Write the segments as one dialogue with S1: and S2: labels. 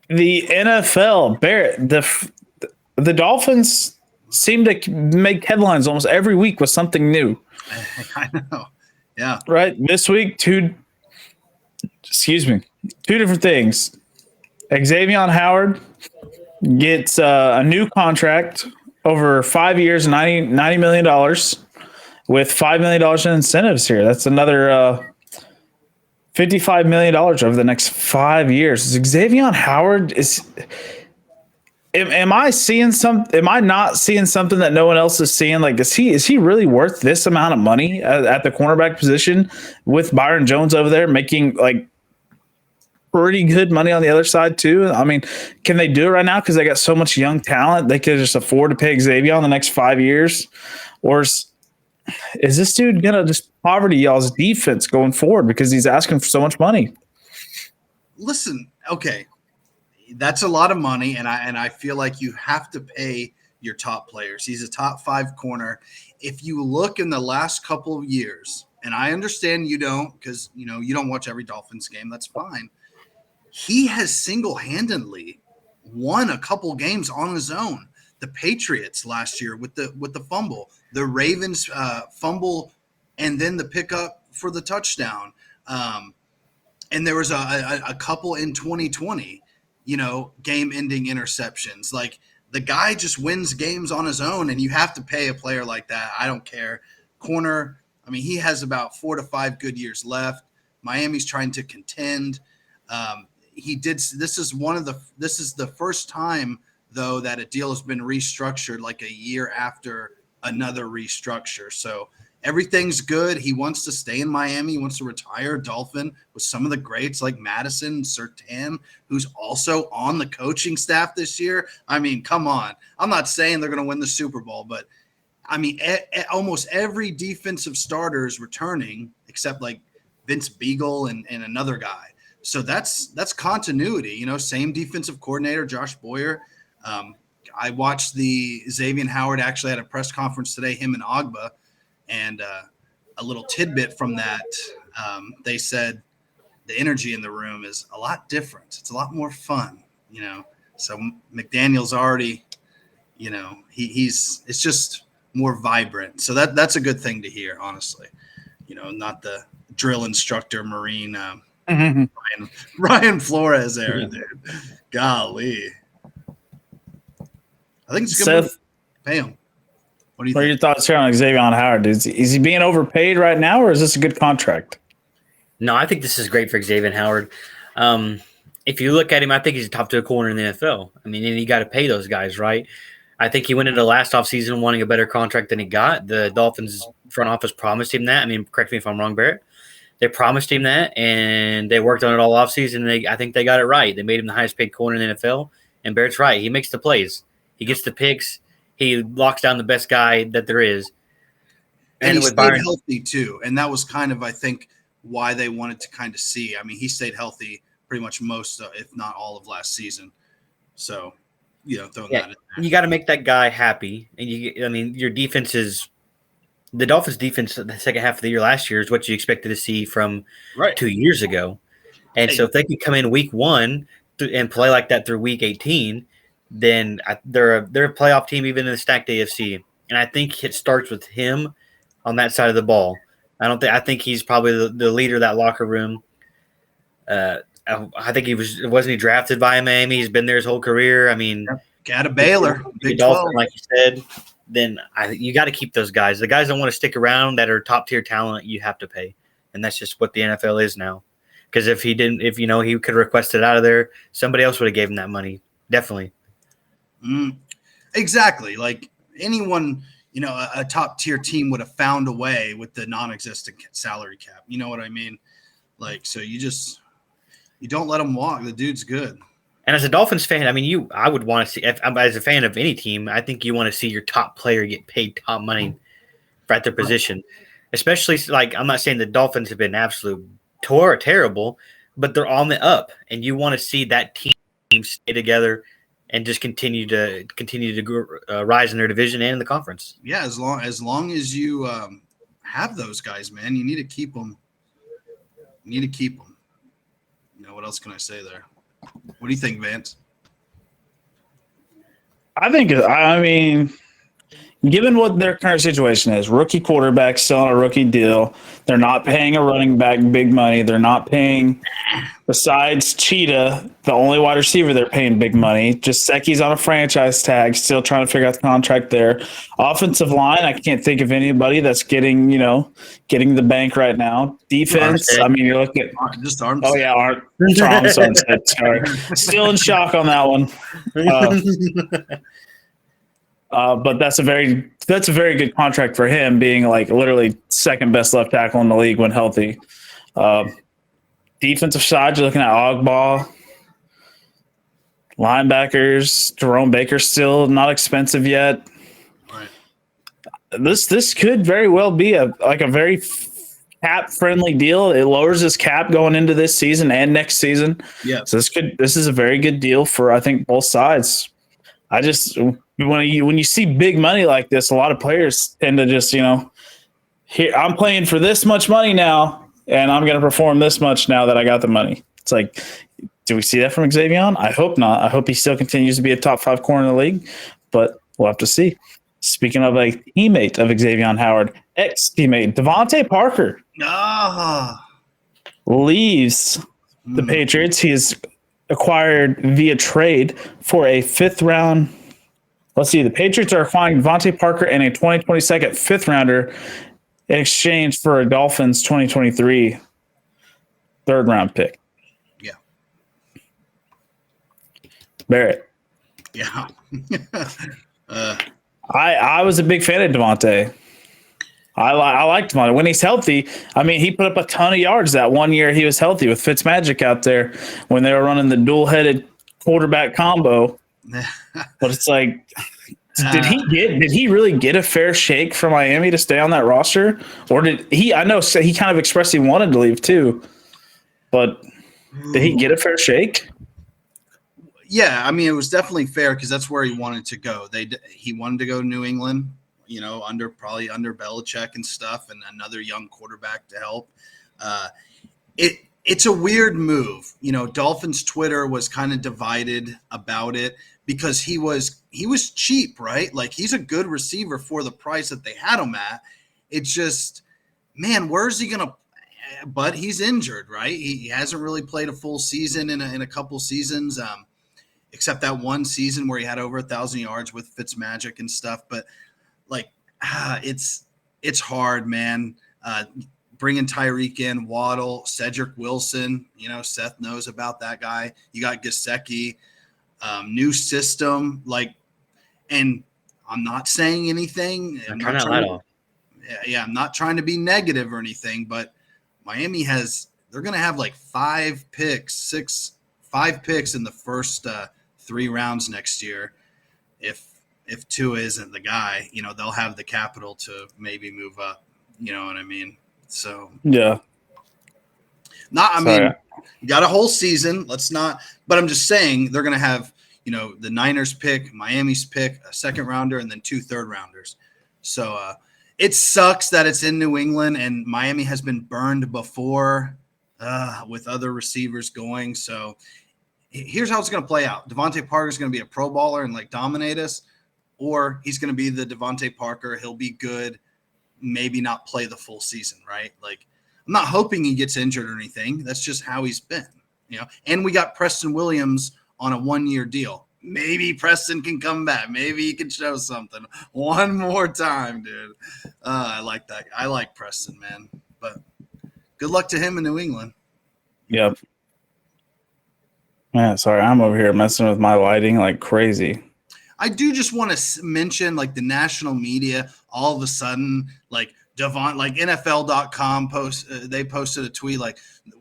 S1: The NFL, the Dolphins seem to make headlines almost every week with something new.
S2: I know. Yeah.
S1: Right. This week, two different things. Xavien Howard gets a new contract over 5 years, $90 million with $5 million in incentives here. That's another $55 million over the next 5 years. Xavien Howard is. Am I seeing some? Am I not seeing something that no one else is seeing? Like, is he really worth this amount of money at the cornerback position with Byron Jones over there making like pretty good money on the other side too? I mean, can they do it right now because they got so much young talent? They could just afford to pay Xavier in the next 5 years, or is this dude gonna just poverty y'all's defense going forward because he's asking for so much money?
S2: Listen, okay, that's a lot of money, and I feel like you have to pay your top players. He's a top 5 corner. If you look in the last couple of years, and I understand you don't because you don't watch every Dolphins game. That's fine. He has single-handedly won a couple games on his own. The Patriots last year with the fumble, the Ravens fumble, and then the pickup for the touchdown. And there was a couple in 2020, game-ending interceptions. Like, the guy just wins games on his own, and you have to pay a player like that. I don't care. Corner, I mean, he has about 4 to 5 good years left. Miami's trying to contend. This is the first time though that a deal has been restructured like a year after another restructure. So everything's good. He wants to stay in Miami. He wants to retire Dolphin with some of the greats like Madison, Surtain, who's also on the coaching staff this year. I mean, come on. I'm not saying they're going to win the Super Bowl, but I mean, almost every defensive starter is returning except like Vince Beagle and another guy. So that's continuity, same defensive coordinator, Josh Boyer. I watched the Xavien Howard actually had a press conference today, him and Ogba, and a little tidbit from that. They said the energy in the room is a lot different. It's a lot more fun, So McDaniel's already, it's just more vibrant. So that's a good thing to hear, honestly. Not the drill instructor, Marine. Ryan Flores there, dude. Golly. I think it's good. Pay him.
S1: What are your thoughts here on Xavien Howard? Is he being overpaid right now, or is this a good contract?
S3: No, I think this is great for Xavien Howard. If you look at him, I think he's a top 2 corner in the NFL. I mean, and you got to pay those guys, right? I think he went into last offseason wanting a better contract than he got. The Dolphins front office promised him that. I mean, correct me if I'm wrong, Barrett. They promised him that, and they worked on it all offseason. I think they got it right. They made him the highest-paid corner in the NFL, and Barrett's right. He makes the plays. He gets the picks. He locks down the best guy that there is.
S2: And he stayed healthy, too, and that was kind of, I think, why they wanted to kind of see. I mean, he stayed healthy pretty much most, if not all, of last season. So, throwing that in there.
S3: You got to make that guy happy. And your defense is – the Dolphins' defense the second half of the year last year is what you expected to see from 2 years ago. And so if they can come in week 1 and play like that through week 18, then they're a playoff team even in the stacked AFC. And I think it starts with him on that side of the ball. I think he's probably the leader of that locker room. I think wasn't he drafted by Miami? He's been there his whole career. I mean,
S2: got a Baylor, Big
S3: Dolphin, like you said. Then you got to keep those guys. The guys don't want to stick around that are top tier talent. You have to pay, and that's just what the NFL is now. Because if he could have requested out of there, somebody else would have gave him that money. Definitely.
S2: Exactly. Like anyone, a top tier team would have found a way with the non-existent salary cap. You know what I mean? Like, so you don't let him walk. The dude's good.
S3: And as a Dolphins fan, I mean, I would want to see, as a fan of any team, I think you want to see your top player get paid top money at their position. Especially, like, I'm not saying the Dolphins have been absolute terrible, but they're on the up, and you want to see that team stay together and just continue to rise in their division and in the conference.
S2: Yeah, as long as you have those guys, man, you need to keep them. What else can I say there? What do you think, Vance?
S1: I mean, given what their current situation is, rookie quarterback still on a rookie deal. They're not paying a running back big money. They're not paying, besides Cheetah, the only wide receiver they're paying big money. Gesicki's on a franchise tag, still trying to figure out the contract there. Offensive line, I can't think of anybody that's getting the bank right now. Defense, I mean, you're looking at
S2: Just Armstead.
S1: Oh yeah, Armstead. Sorry, still in shock on that one. But that's a very good contract for him, being like literally second best left tackle in the league when healthy. Defensive side, you're looking at Ogbaugh. Linebackers, Jerome Baker still not expensive yet.
S2: Right.
S1: This could very well be a very cap friendly deal. It lowers his cap going into this season and next season.
S2: Yeah.
S1: So this is a very good deal for, I think, both sides. I just when you see big money like this, a lot of players tend to just here I'm playing for this much money now, and I'm going to perform this much now that I got the money. It's like, do we see that from Xavien? I hope not. I hope he still continues to be a top 5 corner in the league, but we'll have to see. Speaking of a teammate of Xavien Howard, ex-teammate Devontae Parker leaves the Patriots. He is acquired via trade for a 5th round. Let's see. The Patriots are acquiring Devontae Parker and a 2022 5th rounder in exchange for a Dolphins 2023 3rd round pick.
S2: Yeah.
S1: Barrett.
S2: Yeah.
S1: I was a big fan of Devontae. I liked Devontae. When he's healthy, I mean, he put up a ton of yards that one year he was healthy with Fitzmagic out there when they were running the dual-headed quarterback combo. But it's like, did he really get a fair shake from Miami to stay on that roster? Or did he – I know he kind of expressed he wanted to leave too. But did he get a fair shake?
S2: Yeah, I mean, it was definitely fair because that's where he wanted to go. He wanted to go to New England, under Belichick and stuff, and another young quarterback to help. It's a weird move. Dolphins Twitter was kind of divided about it because he was cheap, right? Like, he's a good receiver for the price that they had him at. It's just, man, where's he gonna? But he's injured, right? He hasn't really played a full season in a couple seasons. Except that one season where he had over 1,000 yards with Fitzmagic and stuff. But it's hard, man. Bringing Tyreek in, Waddle, Cedric Wilson. Seth knows about that guy. You got Gesicki, new system. And I'm not saying anything. I'm not trying to be negative or anything. But Miami they're going to have 5 picks in the first 3 rounds next year. If Tua isn't the guy, they'll have the capital to maybe move up. You know what I mean? So
S1: yeah.
S2: You got a whole season. Let's not. But I'm just saying they're going to have the Niners pick, Miami's pick, a 2nd rounder, and then 2 3rd rounders. So it sucks that it's in New England, and Miami has been burned before with other receivers going. So here's how it's going to play out. Devontae Parker is going to be a pro baller and dominate us, or he's going to be the Devontae Parker. He'll be good, maybe not play the full season, right? I'm not hoping he gets injured or anything. That's just how he's been, And we got Preston Williams on a 1-year deal. Maybe Preston can come back. Maybe he can show something one more time, dude. I like that. I like Preston, man. But good luck to him in New England.
S1: Yep. Yeah, sorry, I'm over here messing with my lighting like crazy.
S2: I do just want to mention the national media all of a sudden, NFL.com they posted a tweet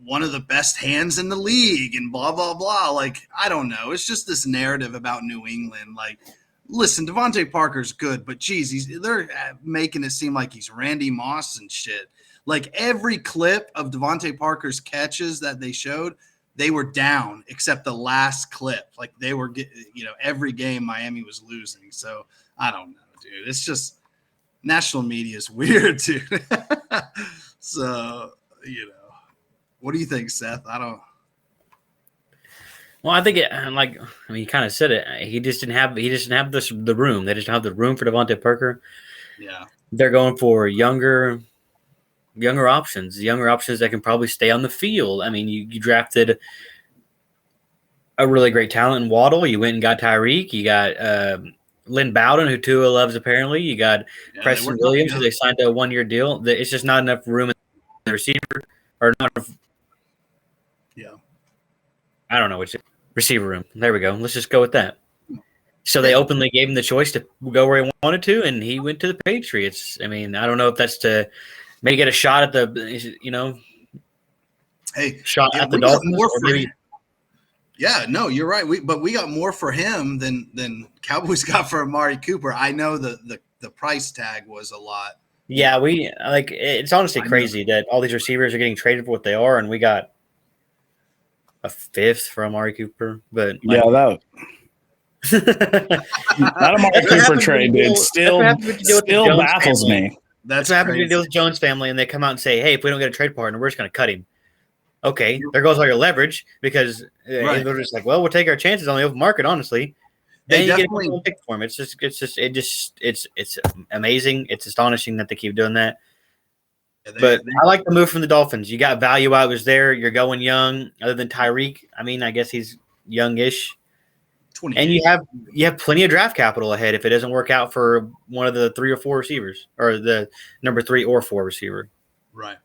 S2: one of the best hands in the league and blah, blah, blah. I don't know. It's just this narrative about New England. Listen, Devontae Parker's good, but geez, they're making it seem like he's Randy Moss and shit. Every clip of Devontae Parker's catches that they showed, they were down except the last clip. They were, every game Miami was losing. So I don't know, dude. It's just national media is weird, dude. So, what do you think, Seth?
S3: Well, I think he kind of said it. He just didn't have the room. They just don't have the room for Devontae Parker.
S2: Yeah.
S3: They're going for younger options that can probably stay on the field. I mean, you drafted a really great talent in Waddle. You went and got Tyreek. You got Lynn Bowden, who Tua loves apparently. You got Preston Williams, who they signed a 1-year deal. It's just not enough room in the receiver, or not enough.
S2: Yeah.
S3: I don't know which receiver room. There we go. Let's just go with that. So they openly gave him the choice to go where he wanted to, and he went to the Patriots. I mean, I don't know if that's to maybe get a shot at the, shot at the Dolphins. Or maybe.
S2: Yeah, no, you're right. But we got more for him than Cowboys got for Amari Cooper. I know the price tag was a lot.
S3: Yeah, it's honestly crazy that all these receivers are getting traded for what they are, and we got a 5th for Amari Cooper. But
S1: that Amari Cooper trade, dude, still baffles me.
S3: That's what happens when you deal with Jones family, and they come out and say, "Hey, if we don't get a trade partner, we're just going to cut him." Okay, there goes all your leverage because they're just like, "Well, we'll take our chances on the open market." Honestly, then you get a pick for him. It's amazing. It's astonishing that they keep doing that. But I like the move from the Dolphins. You got value out was there. You're going young. Other than Tyreek, I mean, I guess he's youngish. And you have plenty of draft capital ahead if it doesn't work out for one of the 3 or 4 receivers, or the number 3 or 4 receiver.
S2: Right.